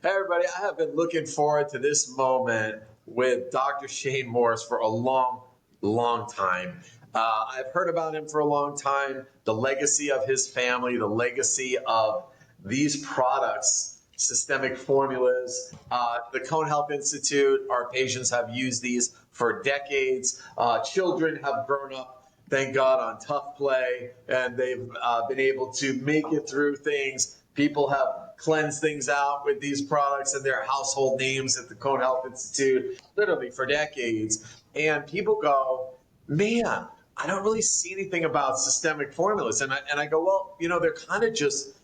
Hey, everybody. I have been looking forward to this moment with Dr. Shayne Morris for a long, long time. I've heard about him for a long time, the legacy of his family, the legacy of these products, systemic formulas. The Cohn Health Institute, our patients have used these for decades. Children have grown up, thank God, on tough play, and they've been able to make it through things. People have cleansed things out with these products and their household names at the Cohn Health Institute, literally for decades. And people go, man, I don't really see anything about systemic formulas. And I go, well, they're kind of just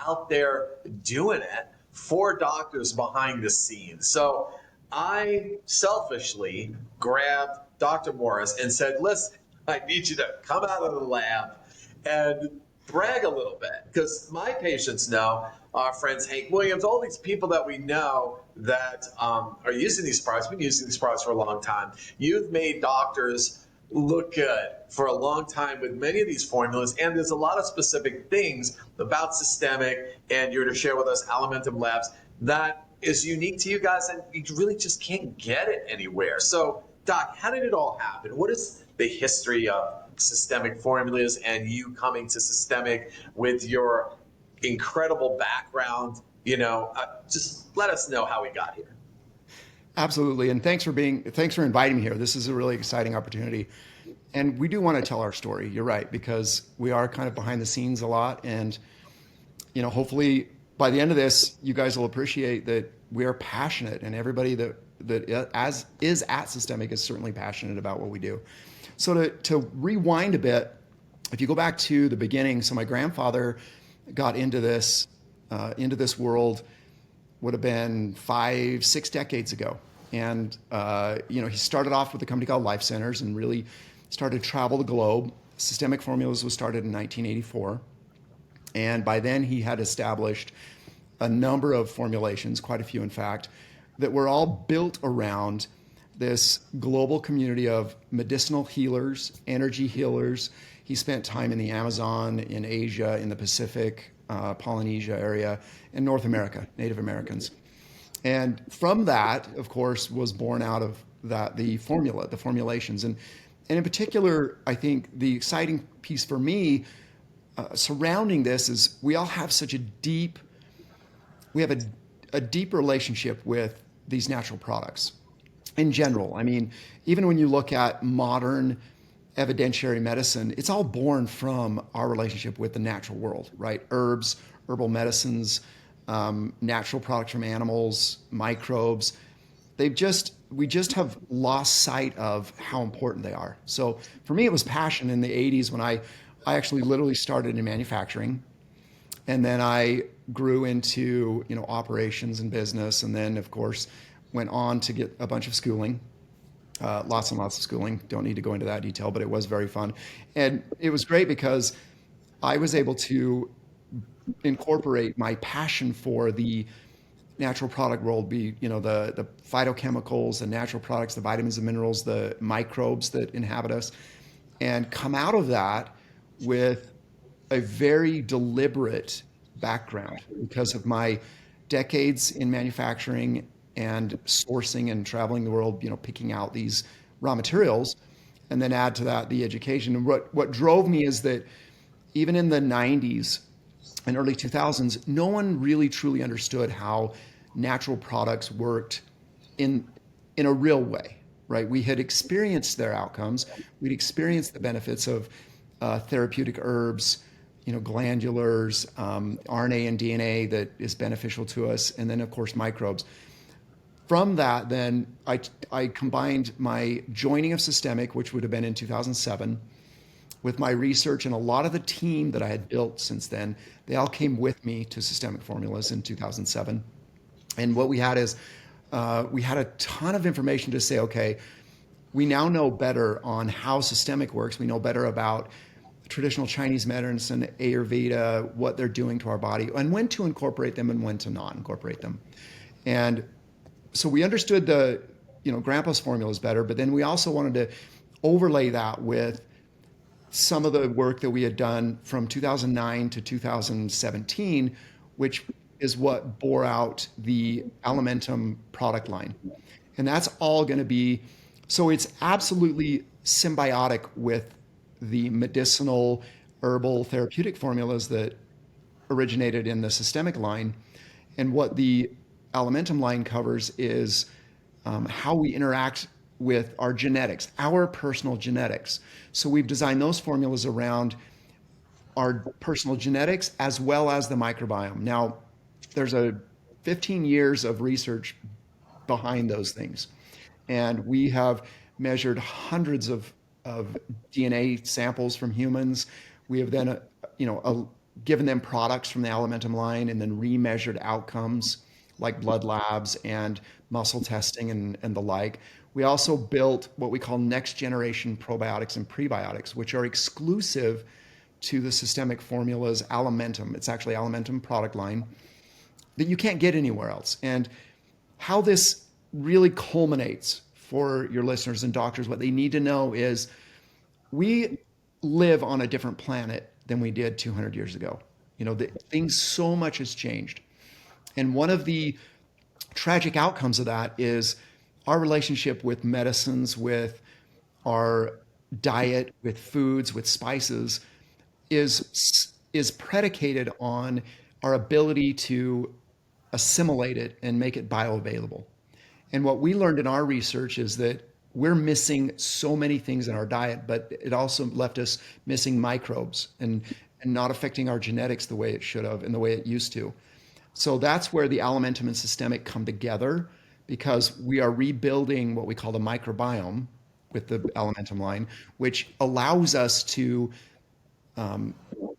out there doing it for doctors behind the scenes. So I selfishly grabbed Dr. Morris and said, listen, I need you to come out of the lab and brag a little bit, because my patients know, our friends Hank Williams, all these people that we know that are using these products, been using these products for a long time. You've made doctors look good for a long time with many of these formulas, and there's a lot of specific things about systemic, and you're to share with us Alimentum Labs that is unique to you guys, and you really just can't get it anywhere. So, Doc, how did it all happen? What is the history of systemic formulas and you coming to systemic with your incredible background? Just let us know how we got here. Absolutely, and thanks for inviting me here. This is a really exciting opportunity, and we do want to tell our story. You're right, because we are kind of behind the scenes a lot, and hopefully by the end of this, you guys will appreciate that we are passionate, and everybody that as is at Systemic is certainly passionate about what we do. So to rewind a bit, if you go back to the beginning, so my grandfather got into this world would have been 5, 6 decades ago. And, he started off with a company called Life Centers and really started to travel the globe. Systemic Formulas was started in 1984. And by then he had established a number of formulations, quite a few in fact, that were all built around this global community of medicinal healers, energy healers. He spent time in the Amazon, in Asia, in the Pacific, Polynesia area, in North America, Native Americans. And from that, of course, was born out of that the formulations. And in particular, I think the exciting piece for me surrounding this is we all have such a deep relationship with these natural products in general. I mean, even when you look at modern evidentiary medicine, it's all born from our relationship with the natural world, right? Herbs, herbal medicines, natural products from animals, microbes. We just have lost sight of how important they are. So for me, it was passion in the 80s when I actually literally started in manufacturing. And then I grew into, operations and business. And then, of course, went on to get a bunch of schooling. Lots and lots of schooling. Don't need to go into that detail, but it was very fun. And it was great because I was able to incorporate my passion for the natural product world, the phytochemicals, the natural products, the vitamins and minerals, the microbes that inhabit us, and come out of that with a very deliberate background because of my decades in manufacturing and sourcing and traveling the world, picking out these raw materials, and then add to that the education. And what drove me is that even in the 90s and early 2000s, no one really truly understood how natural products worked in a real way, right? We had experienced their outcomes. We'd experienced the benefits of therapeutic herbs, glandulars, RNA and DNA that is beneficial to us, and then of course microbes. From that, then I combined my joining of Systemic, which would have been in 2007, with my research, and a lot of the team that I had built since then. They all came with me to Systemic Formulas in 2007. And what we had is we had a ton of information to say, okay, we now know better on how systemic works. We know better about traditional Chinese medicine, Ayurveda, what they're doing to our body, and when to incorporate them and when to not incorporate them. And so we understood Grandpa's formulas better, but then we also wanted to overlay that with some of the work that we had done from 2009 to 2017, which is what bore out the Alimentum product line. And that's all going to be, so it's absolutely symbiotic with the medicinal, herbal, therapeutic formulas that originated in the systemic line. And what the Alimentum line covers is how we interact with our genetics, our personal genetics. So we've designed those formulas around our personal genetics as well as the microbiome. Now, there's a 15 years of research behind those things. And we have measured hundreds of DNA samples from humans. We have then, given them products from the Alimentum line and then remeasured outcomes like blood labs and muscle testing and the like. We also built what we call next generation probiotics and prebiotics, which are exclusive to the systemic formulas Alimentum. It's actually Alimentum product line that you can't get anywhere else. And how this really culminates for your listeners and doctors, what they need to know is we live on a different planet than we did 200 years ago. Things so much has changed. And one of the tragic outcomes of that is our relationship with medicines, with our diet, with foods, with spices is predicated on our ability to assimilate it and make it bioavailable. And what we learned in our research is that we're missing so many things in our diet, but it also left us missing microbes and not affecting our genetics the way it should have and the way it used to. So that's where the Alimentum and systemic come together, because we are rebuilding what we call the microbiome with the Alimentum line, which allows us to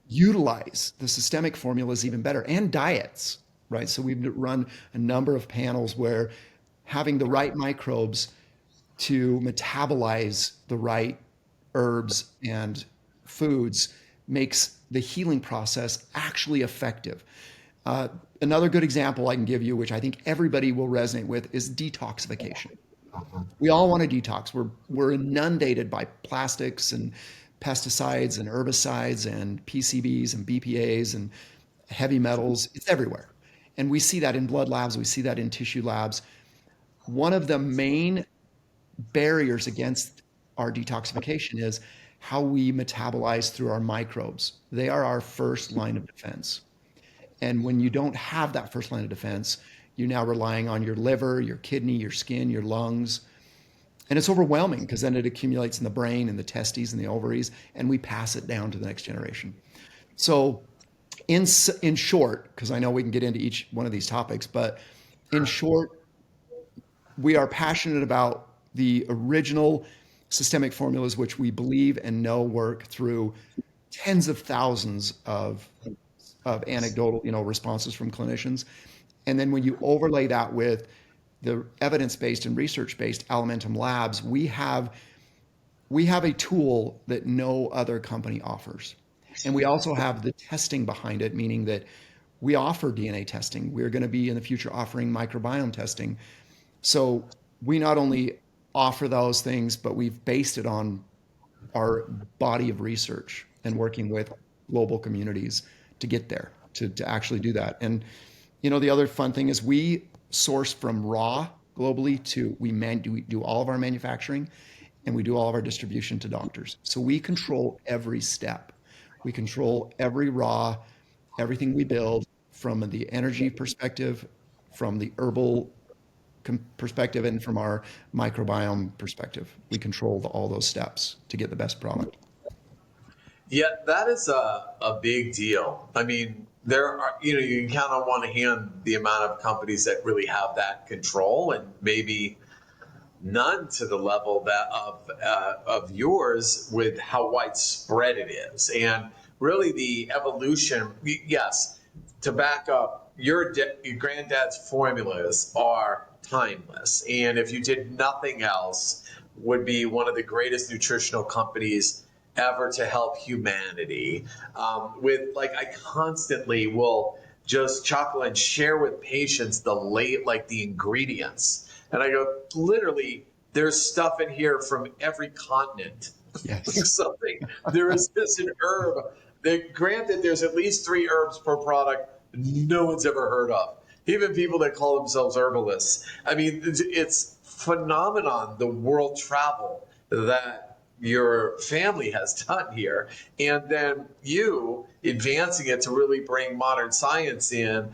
utilize the systemic formulas even better, and diets, right? So we've run a number of panels where having the right microbes to metabolize the right herbs and foods makes the healing process actually effective. Another good example I can give you, which I think everybody will resonate with, is detoxification. We all want to detox. We're inundated by plastics and pesticides and herbicides and PCBs and BPAs and heavy metals. It's everywhere. And we see that in blood labs, we see that in tissue labs. One of the main barriers against our detoxification is how we metabolize through our microbes. They are our first line of defense. And when you don't have that first line of defense, you're now relying on your liver, your kidney, your skin, your lungs. And it's overwhelming because then it accumulates in the brain and the testes and the ovaries, and we pass it down to the next generation. So in short, because I know we can get into each one of these topics, but in short, we are passionate about the original systemic formulas, which we believe and know work through tens of thousands of anecdotal, responses from clinicians. And then when you overlay that with the evidence-based and research-based Alimentum Labs, we have a tool that no other company offers. And we also have the testing behind it, meaning that we offer DNA testing. We're going to be in the future offering microbiome testing. So we not only offer those things, but we've based it on our body of research and working with global communities to get there, to actually do that. And, the other fun thing is we source from raw globally to we do all of our manufacturing and we do all of our distribution to doctors. So we control every step. We control every raw, everything we build from the energy perspective, from the herbal perspective, and from our microbiome perspective. We control all those steps to get the best product. Yeah, that is a big deal. I mean, there are, you can count on one hand the amount of companies that really have that control, and maybe none to the level that of yours with how widespread it is. And really the evolution, yes, to back up, your granddad's formulas are timeless. And if you did nothing else, would be one of the greatest nutritional companies ever to help humanity. I constantly will just chuckle and share with patients the ingredients. And I go, literally, there's stuff in here from every continent. Yes. Something. There is an herb. Granted, there's at least 3 herbs per product no one's ever heard of. Even people that call themselves herbalists. I mean, it's phenomenon, the world travel that your family has done here. And then you advancing it to really bring modern science in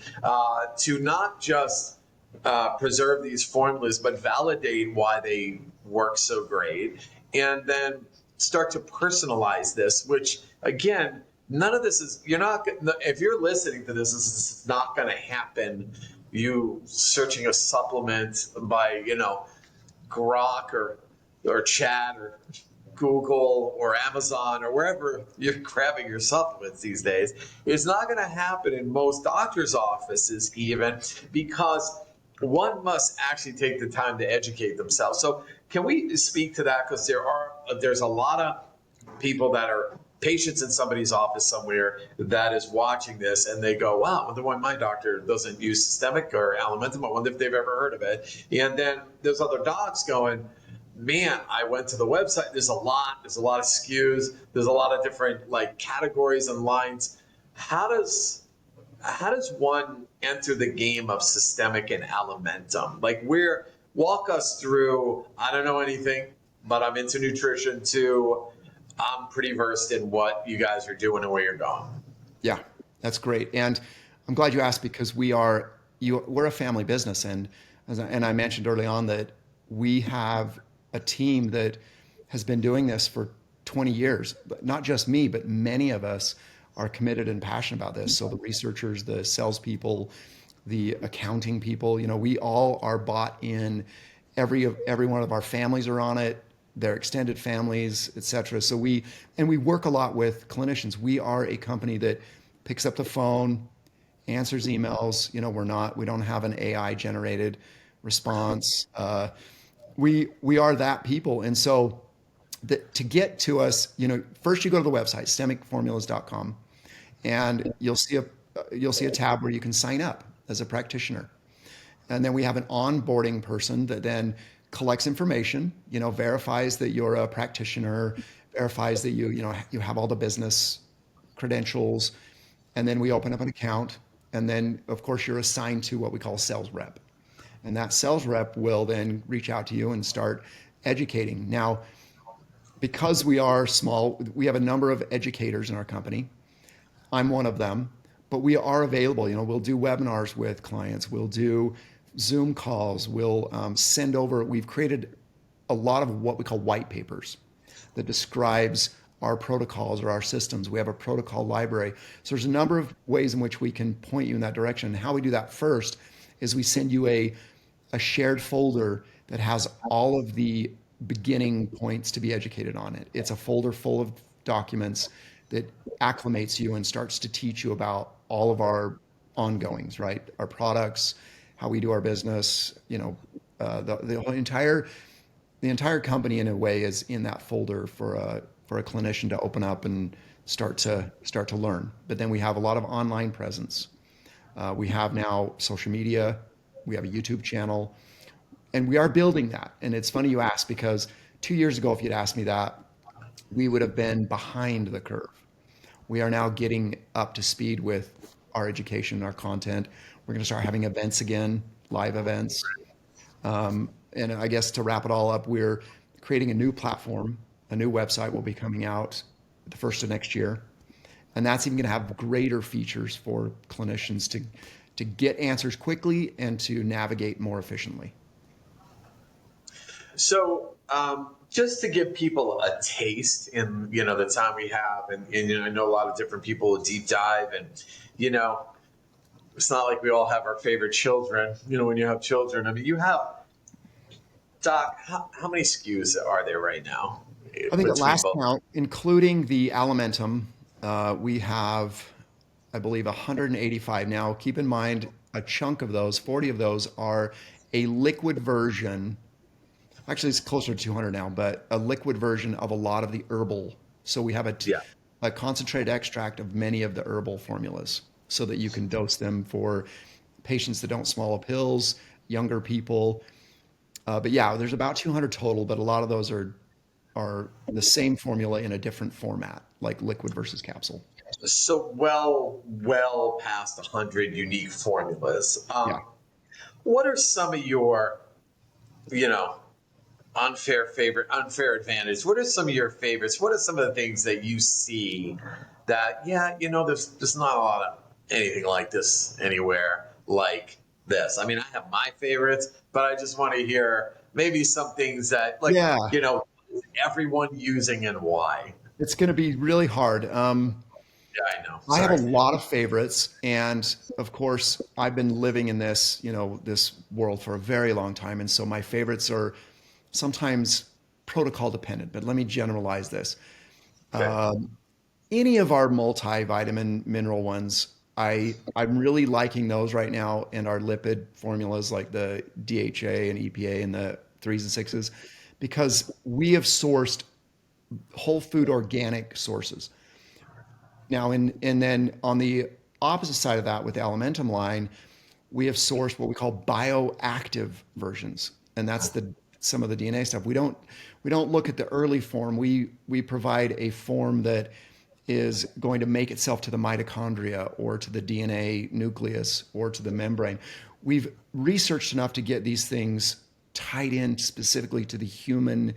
to not just preserve these formulas, but validate why they work so great. And then start to personalize this, which again, none of this is, you're not, if you're listening to this, this is not going to happen. You searching a supplement by, Grok or Chat or Google or Amazon or wherever you're grabbing your supplements these days. It's not going to happen in most doctors' offices, even because one must actually take the time to educate themselves. So, can we speak to that? Because there's a lot of people that are patients in somebody's office somewhere that is watching this and they go, wow, I wonder why my doctor doesn't use systemic or alimentum. I wonder if they've ever heard of it. And then there's other docs going, man, I went to the website. There's a lot of SKUs. There's a lot of different like categories and lines. How does one enter the game of systemic and alimentum? Like, walk us through, I don't know anything, but I'm into nutrition too. I'm pretty versed in what you guys are doing and where you're going. Yeah, that's great. And I'm glad you asked because we're a family business. And I mentioned early on that we have a team that has been doing this for 20 years, but not just me, but many of us are committed and passionate about this. So the researchers, the salespeople, the accounting people, we all are bought in. Every one of our families are on it, their extended families, et cetera. So we work a lot with clinicians. We are a company that picks up the phone, answers emails. We don't have an AI generated response. We are that people. And so to get to us, first you go to the website, systemicformulas.com, and you'll see a tab where you can sign up as a practitioner. And then we have an onboarding person that then collects information, verifies that you're a practitioner, verifies that you have all the business credentials, and then we open up an account. And then, of course, you're assigned to what we call a sales rep. And that sales rep will then reach out to you and start educating. Now, because we are small, we have a number of educators in our company. I'm one of them, but we are available. We'll do webinars with clients. We'll do Zoom calls. We'll send over. We've created a lot of what we call white papers that describes our protocols or our systems. We have a protocol library. So there's a number of ways in which we can point you in that direction. And how we do that first is we send you a shared folder that has all of the beginning points to be educated on it. It's a folder full of documents that acclimates you and starts to teach you about all of our ongoings, right? Our products, how we do our business, the entire company in a way is in that folder for a clinician to open up and start to learn. But then we have a lot of online presence. We have now social media. We have a YouTube channel, and we are building that. And it's funny you ask because 2 years ago, if you'd asked me that, we would have been behind the curve. We are now getting up to speed with our education, our content. We're going to start having events again, live events. And I guess to wrap it all up, we're creating a new platform, a new website will be coming out the first of next year. And that's even going to have greater features for clinicians to get answers quickly and to navigate more efficiently. So, just to give people a taste in the time we have, and I know a lot of different people will deep dive, and it's not like we all have our favorite children. When you have children, I mean, you have Doc. How many SKUs are there right now? I think at Between last both. count, including the Alimentum, we have, I believe, 185 now. Keep in mind, a chunk of those, 40 of those, are a liquid version. Actually, it's closer to 200 now, but a liquid version of a lot of the herbal. So we have Yeah. a concentrated extract of many of the herbal formulas so that you can dose them for patients that don't swallow pills, younger people. But yeah, there's about 200 total, but a lot of those are the same formula in a different format, like liquid versus capsule. So well past 100 unique formulas. Yeah. What are some of your, you know, unfair advantage? What are some of your favorites? What are some of the things that you see that, yeah, there's not a lot of anything like this anywhere like this? I mean, I have my favorites, but I just want to hear maybe some things that, like, Yeah. everyone using and why. It's going to be really hard. Yeah, I know. I have a Sorry. lot of favorites, and of course, I've been living in this world for a very long time, and so my favorites are sometimes protocol dependent. But let me generalize this. Okay. Any of our multivitamin mineral ones, I'm really liking those right now, and our lipid formulas like the DHA and EPA and the threes and sixes, because we have sourced whole food organic sources. Now, and then on the opposite side of that, with the Alimentum line, we have sourced what we call bioactive versions, and that's the some of the DNA stuff. We don't look at the early form. We provide a form that is going to make itself to the mitochondria or to the DNA nucleus or to the membrane. We've researched enough to get these things tied in specifically to the human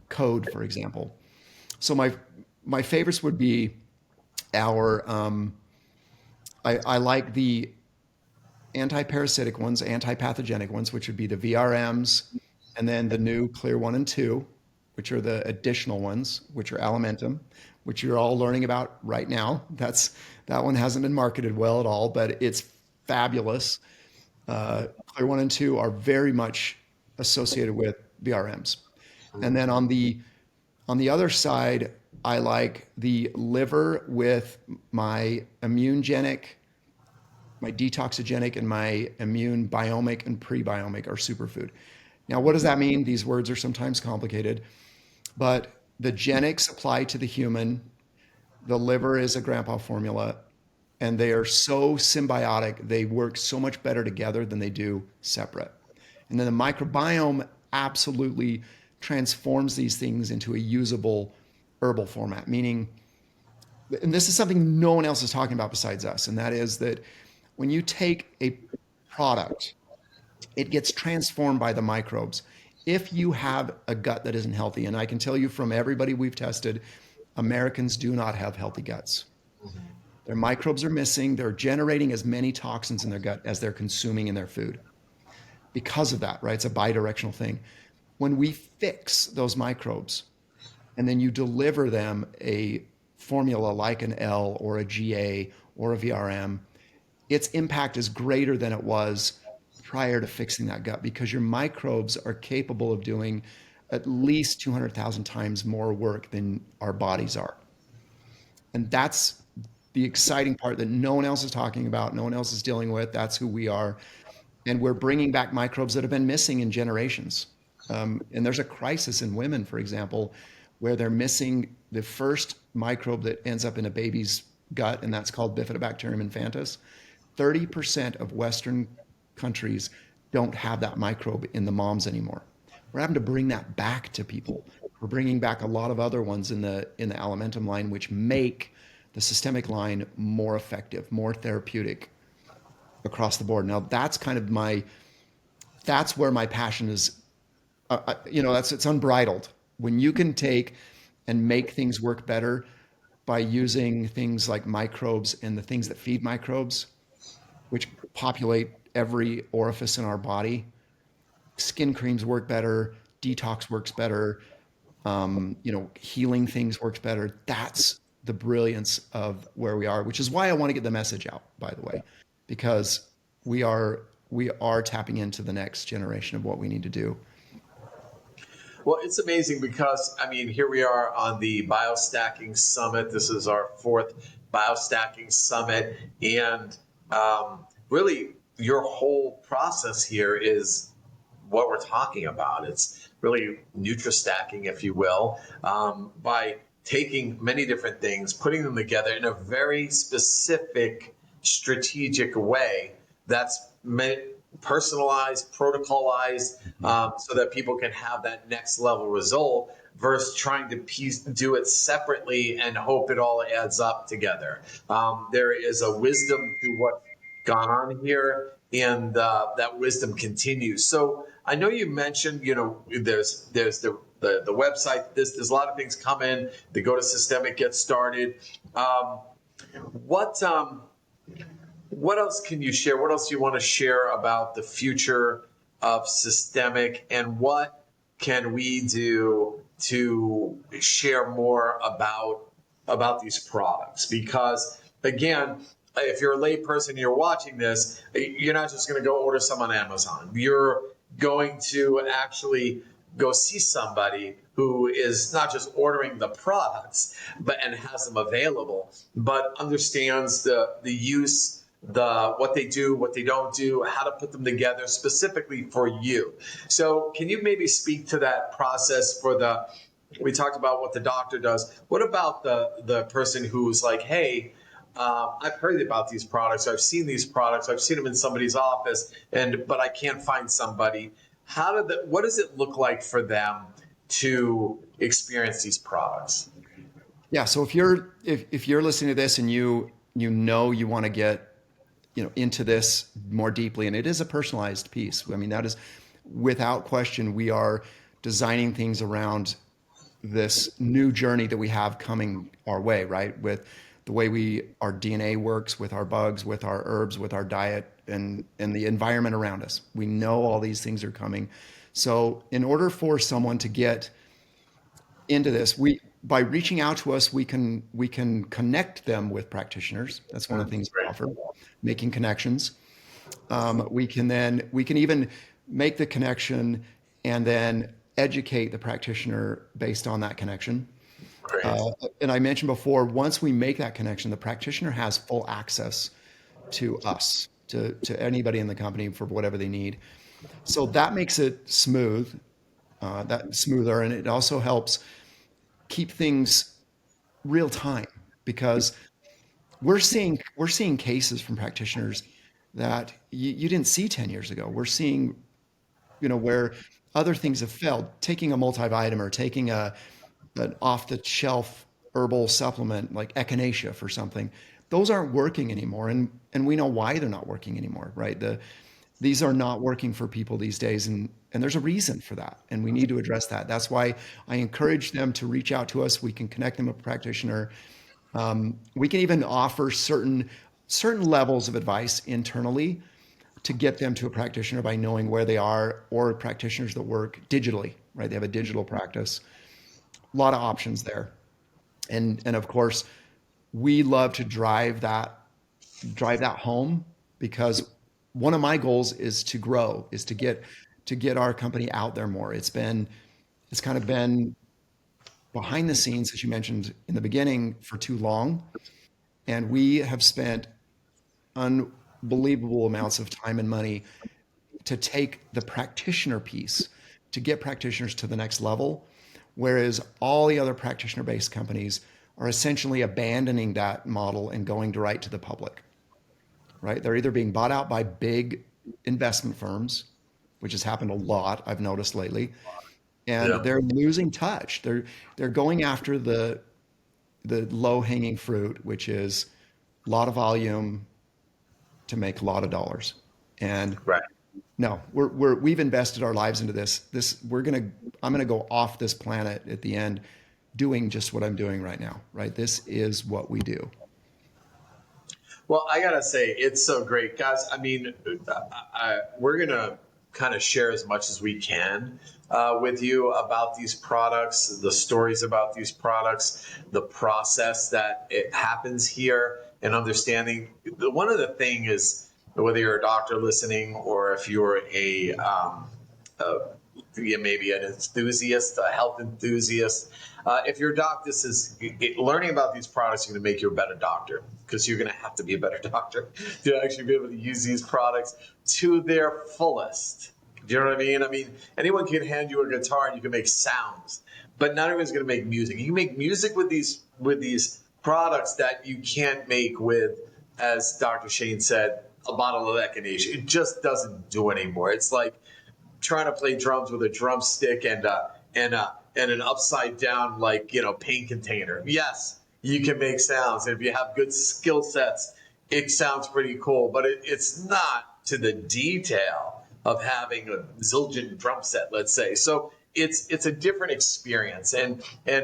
code, for example. So my favorites would be our I like the anti-parasitic ones, anti-pathogenic ones, which would be the VRMs, and then the new Clear 1 and 2, which are the additional ones, which are Alimentum, which you're all learning about right now. That one hasn't been marketed well at all, but it's fabulous. Clear 1 and 2 are very much associated with VRMs. And then on the other side, I like the liver with my immunogenic, my detoxigenic, and my immune biomic and prebiomic are superfood. Now, what does that mean? These words are sometimes complicated, but the genics apply to the human. The liver is a grandpa formula, and they are so symbiotic. They work so much better together than they do separate. And then the microbiome absolutely transforms these things into a usable herbal format, meaning, and this is something no one else is talking about besides us, and that is that when you take a product, it gets transformed by the microbes. If you have a gut that isn't healthy, and I can tell you from everybody we've tested, Americans do not have healthy guts. Their microbes are missing. They're generating as many toxins in their gut as they're consuming in their food. Because of that, right? It's a bidirectional thing. When we fix those microbes and then you deliver them a formula like an L or a GA or a VRM, its impact is greater than it was prior to fixing that gut because your microbes are capable of doing at least 200,000 times more work than our bodies are. And that's the exciting part that no one else is talking about, no one else is dealing with. That's who we are. And we're bringing back microbes that have been missing in generations. And there's a crisis in women, for example, where they're missing the first microbe that ends up in a baby's gut, and that's called Bifidobacterium infantis. 30% of Western countries don't have that microbe in the moms anymore. We're having to bring that back to people. We're bringing back a lot of other ones in the Alimentum line, which make the systemic line more effective, more therapeutic across the board. Now that's where my passion is. It's unbridled when you can take and make things work better by using things like microbes and the things that feed microbes, which populate every orifice in our body. Skin creams work better, detox works better, healing things works better. That's the brilliance of where we are, which is why I want to get the message out, by the way, because we are tapping into the next generation of what we need to do. Well, it's amazing because, I mean, here we are on the BioStacking Summit. This is our fourth BioStacking Summit. And really, your whole process here is what we're talking about. It's really nutristacking, if you will, by taking many different things, putting them together in a very specific, strategic way that's personalized, protocolized, so that people can have that next level result versus trying to do it separately and hope it all adds up together. There is a wisdom to what's gone on here, and that wisdom continues. So I know you mentioned, there's the website. There's a lot of things come in. They go to Systemic, get started. What what else can you share? What else do you want to share about the future of Systemic, and what can we do to share more about these products? Because again, if you're a layperson and you're watching this, you're not just going to go order some on Amazon. You're going to actually go see somebody who is not just ordering the products and has them available, but understands the use, what they do, what they don't do, how to put them together specifically for you. So can you maybe speak to that process we talked about what the doctor does. What about the person who's like, hey, I've heard about these products. I've seen these products. I've seen them in somebody's office, but I can't find somebody. What does it look like for them to experience these products? Yeah. So if you're listening to this and you want to get into this more deeply, and it is a personalized piece. I mean, that is without question. We are designing things around this new journey that we have coming our way, right? With the way our DNA works, with our bugs, with our herbs, with our diet, and the environment around us. We know all these things are coming. So in order for someone to get into this, by reaching out to us, we can connect them with practitioners. That's one of the things we offer, making connections. We can even make the connection and then educate the practitioner based on that connection. And I mentioned before, once we make that connection, the practitioner has full access to us, to anybody in the company for whatever they need. So that makes it smoother, and it also helps keep things real time, because we're seeing cases from practitioners that you didn't see 10 years ago. We're seeing, where other things have failed. Taking a multivitamin or taking an off the shelf herbal supplement like echinacea for something, those aren't working anymore. And we know why they're not working anymore, right? These are not working for people these days. And there's a reason for that. And we need to address that. That's why I encourage them to reach out to us. We can connect them with a practitioner. We can even offer certain levels of advice internally to get them to a practitioner by knowing where they are, or practitioners that work digitally, right? They have a digital practice. A lot of options there. And of course, we love to drive that home, because one of my goals is to grow, is to get our company out there more. It's kind of been behind the scenes, as you mentioned in the beginning, for too long. And we have spent unbelievable amounts of time and money to take the practitioner piece, to get practitioners to the next level, whereas all the other practitioner-based companies are essentially abandoning that model and going right to the public, right? They're either being bought out by big investment firms, which has happened a lot, I've noticed lately, and Yeah. they're losing touch. They're going after the low-hanging fruit, which is a lot of volume to make a lot of dollars. And Right. no, we've invested our lives into this. I'm gonna go off this planet at the end doing just what I'm doing right now, right? This is what we do. Well, I gotta say, it's so great, guys. I mean, we're gonna kind of share as much as we can with you about these products, the stories about these products, the process that it happens here, and understanding. One of the thing is, whether you're a doctor listening, or if you're a maybe an enthusiast, a health enthusiast. If you're a doc, learning about these products is going to make you a better doctor, because you're going to have to be a better doctor to actually be able to use these products to their fullest. Do you know what I mean? I mean, anyone can hand you a guitar and you can make sounds, but not everyone's going to make music. You can make music with these products that you can't make with, as Dr. Shayne said, a bottle of echinacea. It just doesn't do anymore. It's like trying to play drums with a drumstick and and an upside down, like, paint container. Yes, you can make sounds. And if you have good skill sets, it sounds pretty cool, but it's not to the detail of having a Zildjian drum set, let's say. So it's a different experience, and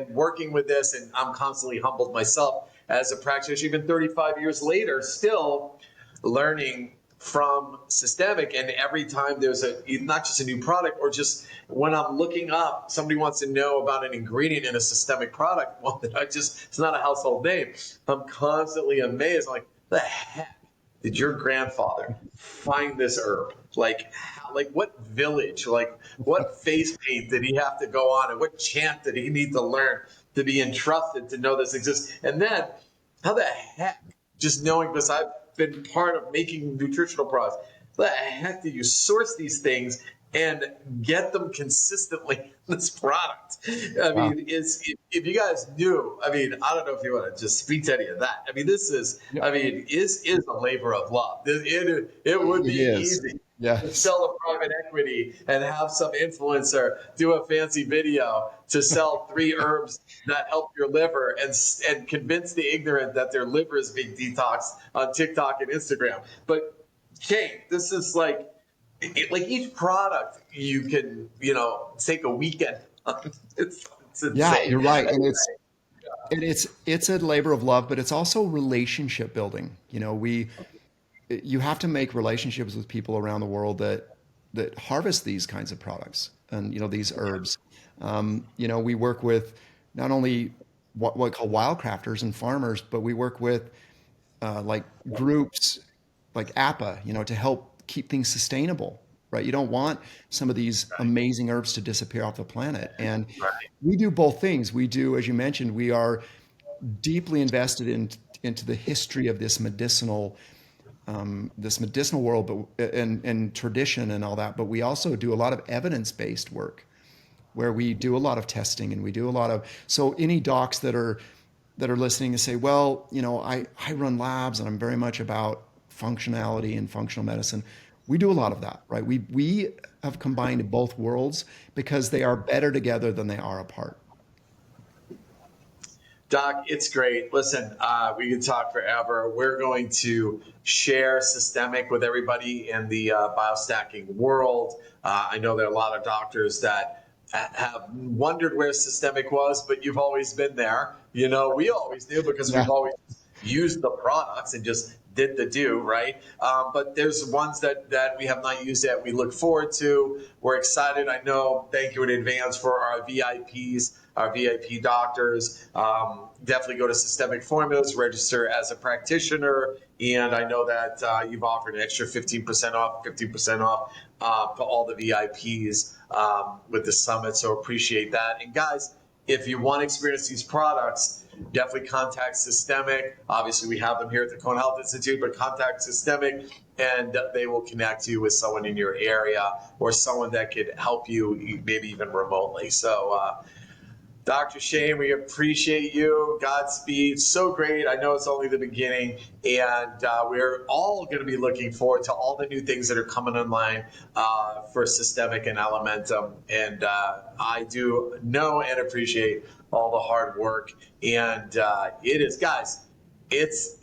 working with this, and I'm constantly humbled myself as a practitioner, even 35 years later, still learning from systemic. And every time there's not just a new product, or just when I'm looking up, somebody wants to know about an ingredient in a systemic product, well, that it's not a household name, I'm constantly amazed. I'm like, the heck did your grandfather find this herb? Like, like what village, like what face paint did he have to go on, and what chant did he need to learn to be entrusted to know this exists? And then how the heck, just knowing, because I've been part of making nutritional products, how the heck do you source these things and get them consistently in this product? I Wow. mean, if you guys knew, I mean, I don't know if you want to just speak to any of that. I mean, this is, Yeah, I mean, is a labor of love. It would be it is. easy to Yes. sell a private equity and have some influencer do a fancy video to sell 3 herbs that help your liver, and convince the ignorant that their liver is being detoxed on TikTok and Instagram. But Shayne, this is like each product you can, take a weekend on. It's Yeah, insane. you're right. And it's a labor of love, but it's also relationship building. You have to make relationships with people around the world that harvest these kinds of products and these herbs. We work with not only what we call wildcrafters and farmers, but we work with like groups like APA, to help keep things sustainable, right? You don't want some of these amazing herbs to disappear off the planet. And Right. we do both things. We do, as you mentioned, we are deeply invested into the history of this medicinal world, but and tradition and all that. But we also do a lot of evidence-based work, where we do a lot of testing, and we do a lot of, so any docs that are listening and say, well, I run labs and I'm very much about functionality and functional medicine. We do a lot of that, right? We have combined both worlds because they are better together than they are apart. Doc, it's great. Listen, we could talk forever. We're going to share systemic with everybody in the biostacking world. I know there are a lot of doctors that have wondered where systemic was, but you've always been there. We always knew, because Yeah. we've always used the products and just did the do, right? But there's ones that we have not used yet. We look forward to. We're excited. I know. Thank you in advance for our VIPs, our VIP doctors. Definitely go to Systemic Formulas, register as a practitioner, and I know that you've offered an extra 15% off, 15% off for all the VIPs with the summit. So appreciate that. And guys, if you want to experience these products, definitely contact Systemic. Obviously, we have them here at the Cohn Health Institute, but contact Systemic, and they will connect you with someone in your area, or someone that could help you, maybe even remotely. So, Dr. Shayne, we appreciate you. Godspeed. So great. I know it's only the beginning, and we're all going to be looking forward to all the new things that are coming online for Systemic and Alimentum. And I do know and appreciate all the hard work. And it is, guys, it's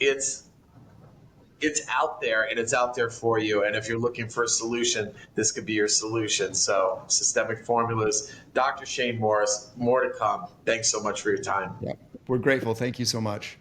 it's out there, and it's out there for you. And if you're looking for a solution, this could be your solution. So, Systemic Formulas, Dr. Shayne Morris, more to come. Thanks so much for your time. Yeah. We're grateful. Thank you so much.